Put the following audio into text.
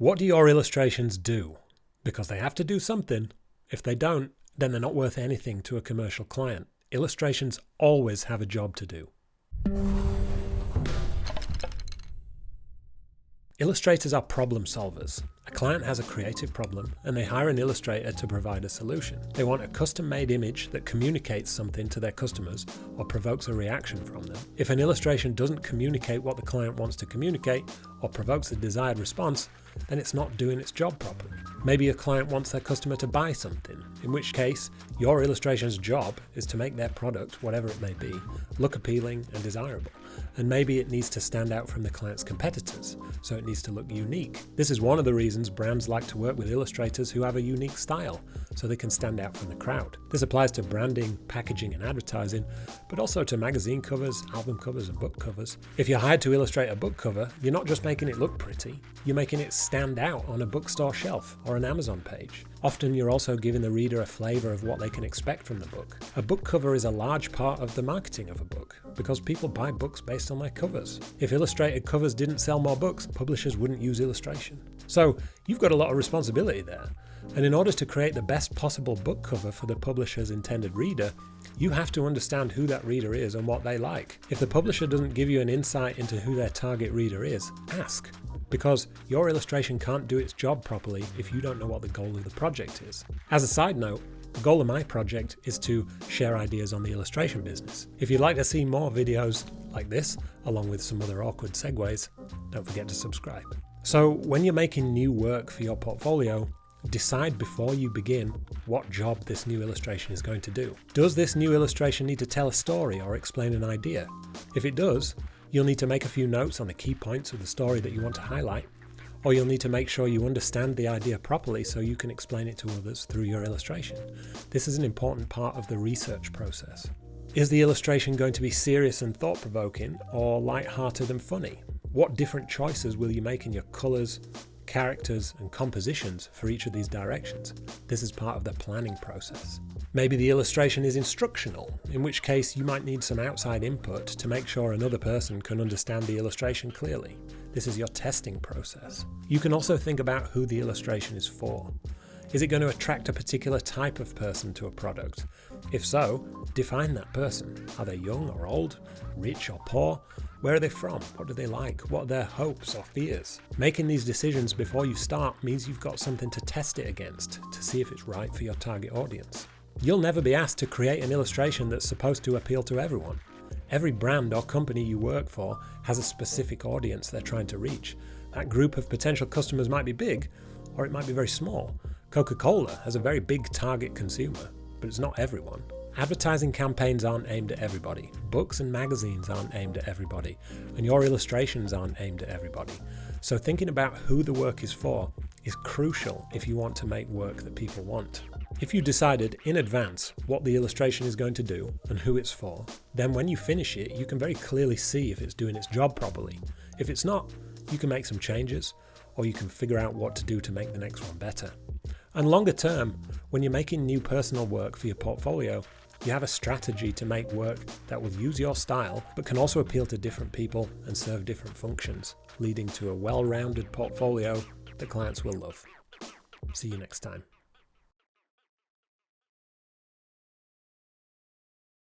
What do your illustrations do? Because they have to do something. If they don't, then they're not worth anything to a commercial client. Illustrations always have a job to do. Illustrators are problem solvers. A client has a creative problem and they hire an illustrator to provide a solution. They want a custom-made image that communicates something to their customers or provokes a reaction from them. If an illustration doesn't communicate what the client wants to communicate or provokes a desired response, then it's not doing its job properly. Maybe a client wants their customer to buy something, in which case your illustration's job is to make their product, whatever it may be, look appealing and desirable. And maybe it needs to stand out from the client's competitors, so it needs to look unique. This is one of the reasons brands like to work with illustrators who have a unique style, so they can stand out from the crowd. This applies to branding, packaging and advertising, but also to magazine covers, album covers and book covers. If you're hired to illustrate a book cover, you're not just making it look pretty, you're making it stand out on a bookstore shelf or an Amazon page. Often you're also giving the reader a flavour of what they can expect from the book. A book cover is a large part of the marketing of a book, because people buy books based on their covers. If illustrated covers didn't sell more books, publishers wouldn't use illustration. So you've got a lot of responsibility there. And in order to create the best possible book cover for the publisher's intended reader, you have to understand who that reader is and what they like. If the publisher doesn't give you an insight into who their target reader is, ask. Because your illustration can't do its job properly if you don't know what the goal of the project is. As a side note, the goal of my project is to share ideas on the illustration business. If you'd like to see more videos like this, along with some other awkward segues, don't forget to subscribe. So when you're making new work for your portfolio, decide before you begin what job this new illustration is going to do. Does this new illustration need to tell a story or explain an idea? If it does, you'll need to make a few notes on the key points of the story that you want to highlight, or you'll need to make sure you understand the idea properly so you can explain it to others through your illustration. This is an important part of the research process. Is the illustration going to be serious and thought-provoking, or light-hearted and funny? What different choices will you make in your colours, characters and compositions for each of these directions? This is part of the planning process. Maybe the illustration is instructional, in which case you might need some outside input to make sure another person can understand the illustration clearly. This is your testing process. You can also think about who the illustration is for. Is it going to attract a particular type of person to a product? If so, define that person. Are they young or old, rich or poor? Where are they from? What do they like? What are their hopes or fears? Making these decisions before you start means you've got something to test it against to see if it's right for your target audience. You'll never be asked to create an illustration that's supposed to appeal to everyone. Every brand or company you work for has a specific audience they're trying to reach. That group of potential customers might be big, or it might be very small. Coca-Cola has a very big target consumer, but it's not everyone. Advertising campaigns aren't aimed at everybody. Books and magazines aren't aimed at everybody. And your illustrations aren't aimed at everybody. So thinking about who the work is for is crucial if you want to make work that people want. If you decided in advance what the illustration is going to do and who it's for, then when you finish it, you can very clearly see if it's doing its job properly. If it's not, you can make some changes, or you can figure out what to do to make the next one better. And longer term, when you're making new personal work for your portfolio, you have a strategy to make work that will use your style, but can also appeal to different people and serve different functions, leading to a well-rounded portfolio that clients will love. See you next time.